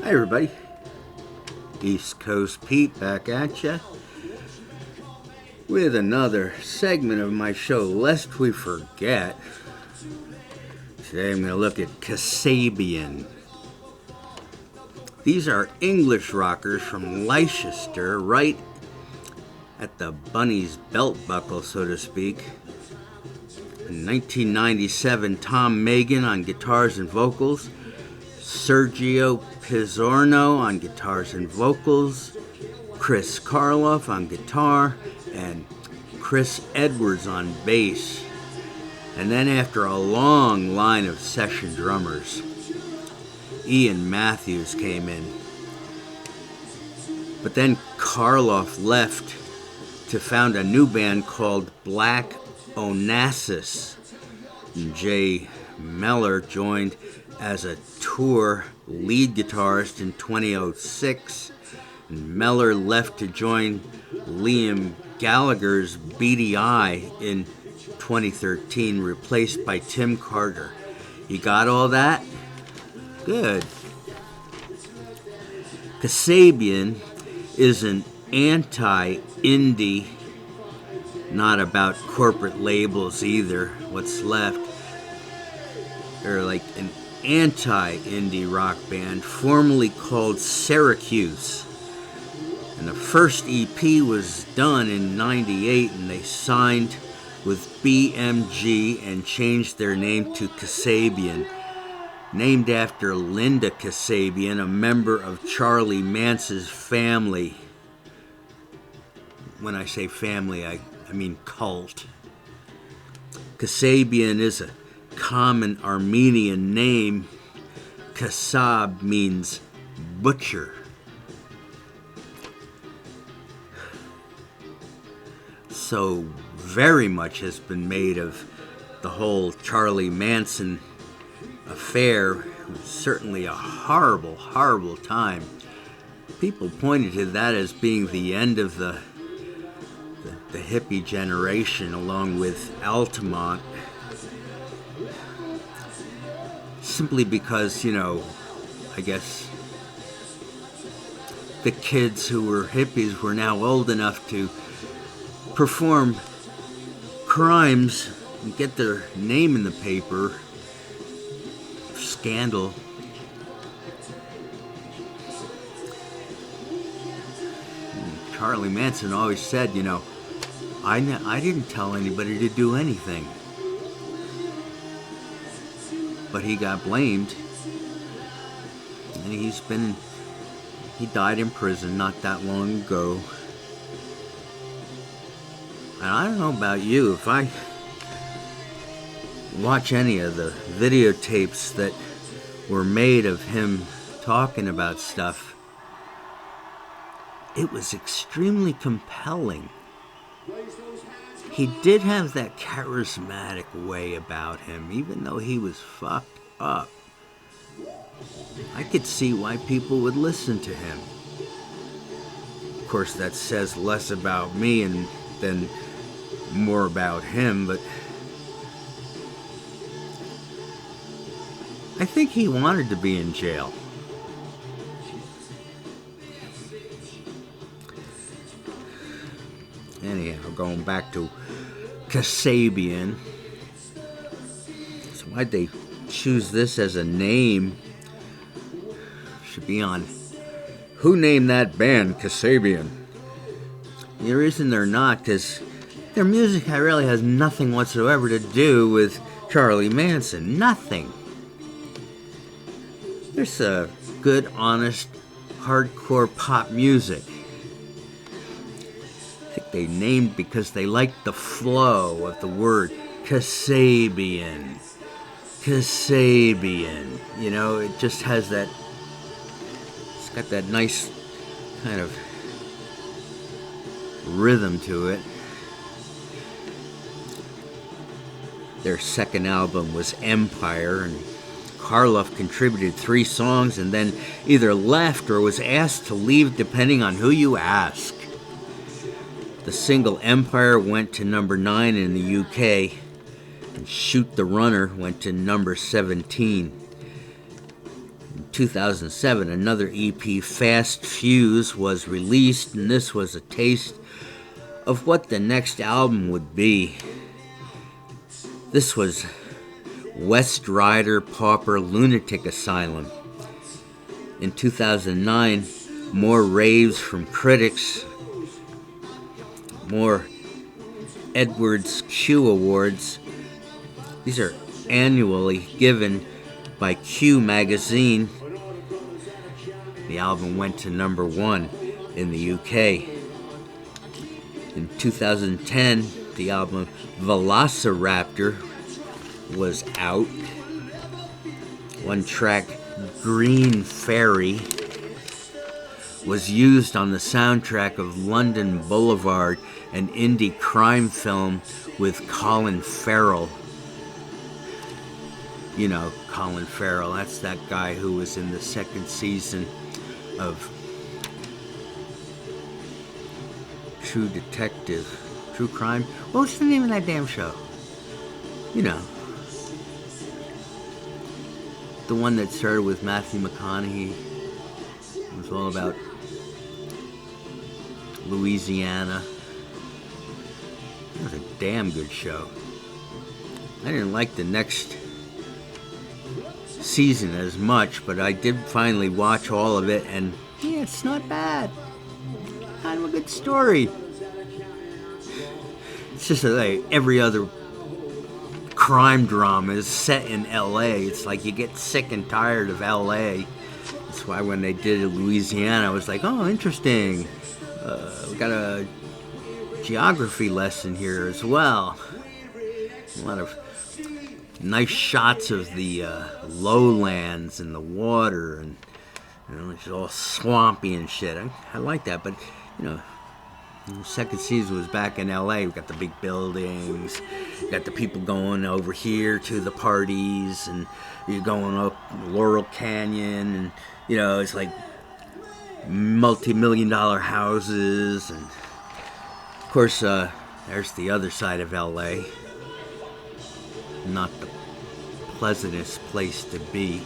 Hi everybody, East Coast Pete back at ya with another segment of my show, Lest We Forget. Today I'm going to look at Kasabian. These are English rockers from Leicester, right at the bunny's belt buckle, so to speak. In 1997, Tom Megan on guitars and vocals, Sergio Pizzorno on guitars and vocals, Chris Karloff on guitar, and Chris Edwards on bass. And then after a long line of session drummers, Ian Matthews came in. But then Karloff left to found a new band called Black Onassis. And Jay Mellor joined as a tour lead guitarist in 2006. And Mellor left to join Liam Gallagher's BDI in 2013, replaced by Tim Carter. You got all that? Good. Kasabian is an anti-indie, not about corporate labels either. What's left? They're like an anti-indie rock band formerly called Syracuse. And the first EP was done in '98, and they signed with BMG and changed their name to Kasabian, named after Linda Kasabian, a member of Charlie Manson's family. When I say family, I mean cult. Kasabian is a common Armenian name. Kasab means butcher. So very much has been made of the whole Charlie Manson affair. It was certainly a horrible, horrible time. People pointed to that as being the end of the hippie generation, along with Altamont. Simply because, I guess the kids who were hippies were now old enough to perform crimes and get their name in the paper. Scandal. And Charlie Manson always said, I didn't tell anybody to do anything. But he got blamed. And he died in prison not that long ago. And I don't know about you, if I watch any of the videotapes that were made of him talking about stuff, it was extremely compelling. He did have that charismatic way about him, even though he was fucked up. I could see why people would listen to him. Of course, that says less about me than more about him, but I think he wanted to be in jail. Anyhow, going back to Kasabian. So why'd they choose this as a name? Should be on Who Named That Band Kasabian? The reason they're not, because their music really has nothing whatsoever to do with Charlie Manson. Nothing. There's a good, honest, hardcore pop music. I think they named because they liked the flow of the word Kasabian. Kasabian. It just has that, it's got that nice kind of rhythm to it. Their second album was Empire, and Karloff contributed 3 songs and then either left or was asked to leave depending on who you ask. The single Empire went to number 9 in the UK, and Shoot the Runner went to number 17. 2007, another EP, Fast Fuse, was released, and this was a taste of what the next album would be. This was West Rider Pauper Lunatic Asylum. In 2009, more raves from critics, more Edwards Q Awards. These are annually given by Q Magazine. The album went to number 1 in the UK. In 2010, the album Velociraptor was out. One track, Green Fairy, was used on the soundtrack of London Boulevard, an indie crime film with Colin Farrell. You know Colin Farrell, that's that guy who was in the second season of True Crime. What was the name of that damn show? You know. The one that started with Matthew McConaughey. It was all about Louisiana. It was a damn good show. I didn't like the next season as much, but I did finally watch all of it, and yeah, it's not bad. Kind of a good story. It's just like every other crime drama is set in LA. It's like you get sick and tired of LA. That's why when they did Louisiana, I was like, oh, interesting. We got a geography lesson here as well. A lot of nice shots of the lowlands and the water, and you know, it's all swampy and shit. I like that, but you know, the second season was back in LA. We got the big buildings, you got the people going over here to the parties, and you're going up Laurel Canyon, and you know, it's like multi-million-dollar houses, and of course, there's the other side of LA. Not the pleasantest place to be.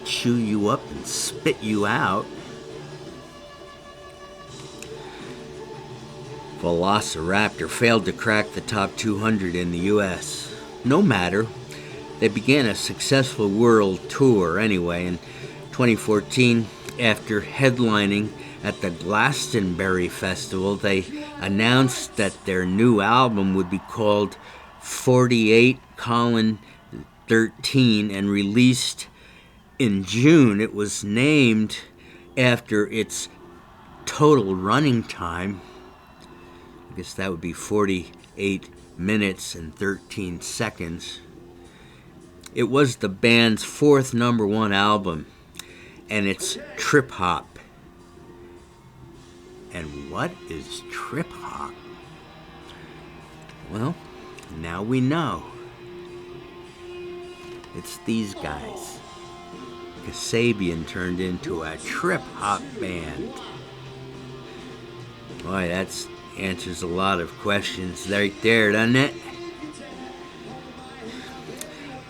Chew you up and spit you out. Velociraptor failed to crack the top 200 in the US. No matter. They began a successful world tour anyway in 2014. After headlining at the Glastonbury Festival, they announced that their new album would be called 48:13 and released in June. It was named after its total running time. I guess that would be 48 minutes and 13 seconds. It was the band's 4th number 1 album, and it's trip hop. And what is trip hop? Well, now we know. It's these guys. Kasabian turned into a trip hop band. Boy, that answers a lot of questions right there, doesn't it?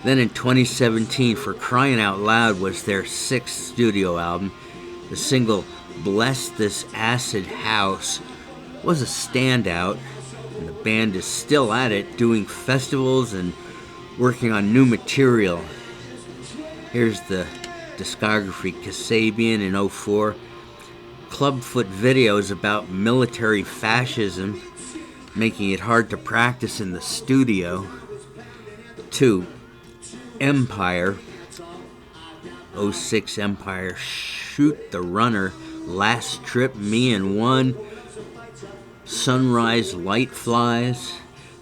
Then in 2017, For Crying Out Loud was their 6th studio album. The single Bless This Acid House was a standout, and the band is still at it, doing festivals and working on new material. Here's the discography: Kasabian in 2004, Clubfoot videos about military fascism, making it hard to practice in the studio. 2, Empire, 2006 Empire, Shoot the Runner, Last Trip, Me and One, Sunrise Light Flies.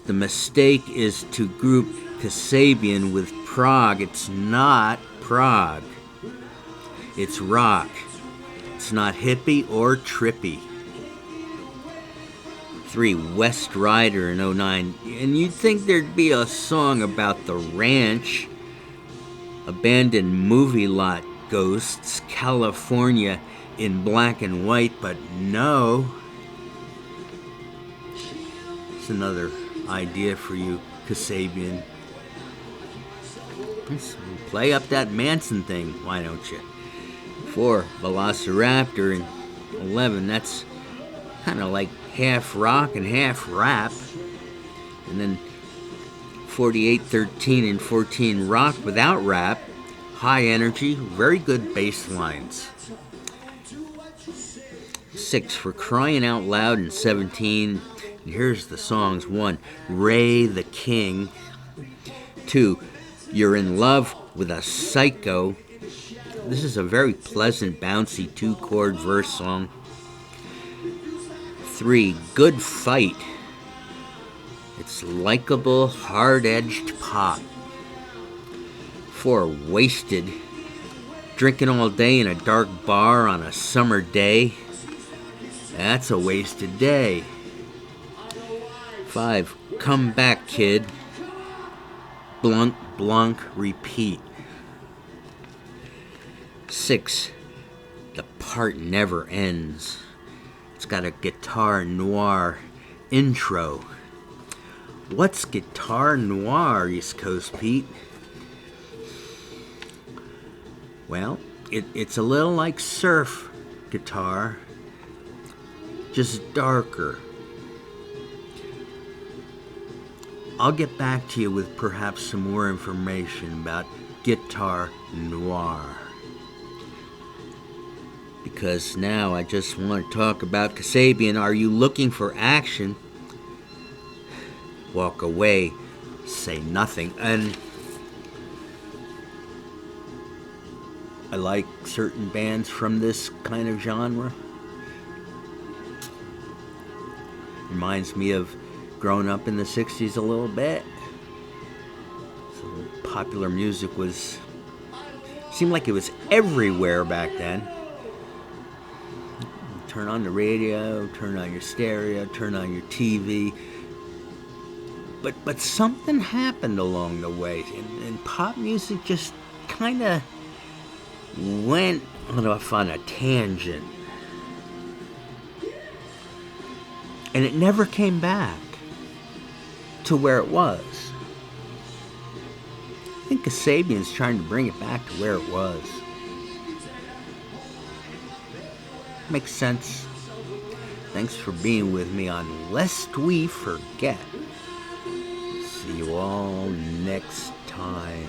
The mistake is to group Kasabian with prog. It's not prog. It's rock. It's not hippie or trippy. 3, West Rider in 2009. And you'd think there'd be a song about the ranch, abandoned movie lot ghosts, California in black and white, but no. It's another idea for you, Kasabian. Let's play up that Manson thing, why don't you? 4, Velociraptor, and 11, that's kind of like half rock and half rap. And then 48, 13, and 14, rock without rap, high energy, very good bass lines. 6, For Crying Out Loud, and 17, and here's the songs. 1, Ray the King. 2, You're in Love with a Psycho. This is a very pleasant, bouncy 2-chord verse song. 3, Good Fight. It's likable, hard-edged pop. 4, Wasted. Drinking all day in a dark bar on a summer day. That's a wasted day. 5, Come Back, Kid. Blunk, blunk, repeat. 6, The Part Never Ends. It's got a guitar noir intro. What's guitar noir, East Coast Pete? Well, it's a little like surf guitar, just darker. I'll get back to you with perhaps some more information about guitar noir. Because now I just want to talk about Kasabian. Are you looking for action? Walk away, say nothing. And I like certain bands from this kind of genre. Reminds me of growing up in the 60s a little bit. So popular music seemed like it was everywhere back then. Turn on the radio, turn on your stereo, turn on your TV. But something happened along the way, and pop music just kind of went off on a tangent. And it never came back to where it was. I think Kasabian's trying to bring it back to where it was. Makes sense. Thanks for being with me on Lest We Forget. See you all next time.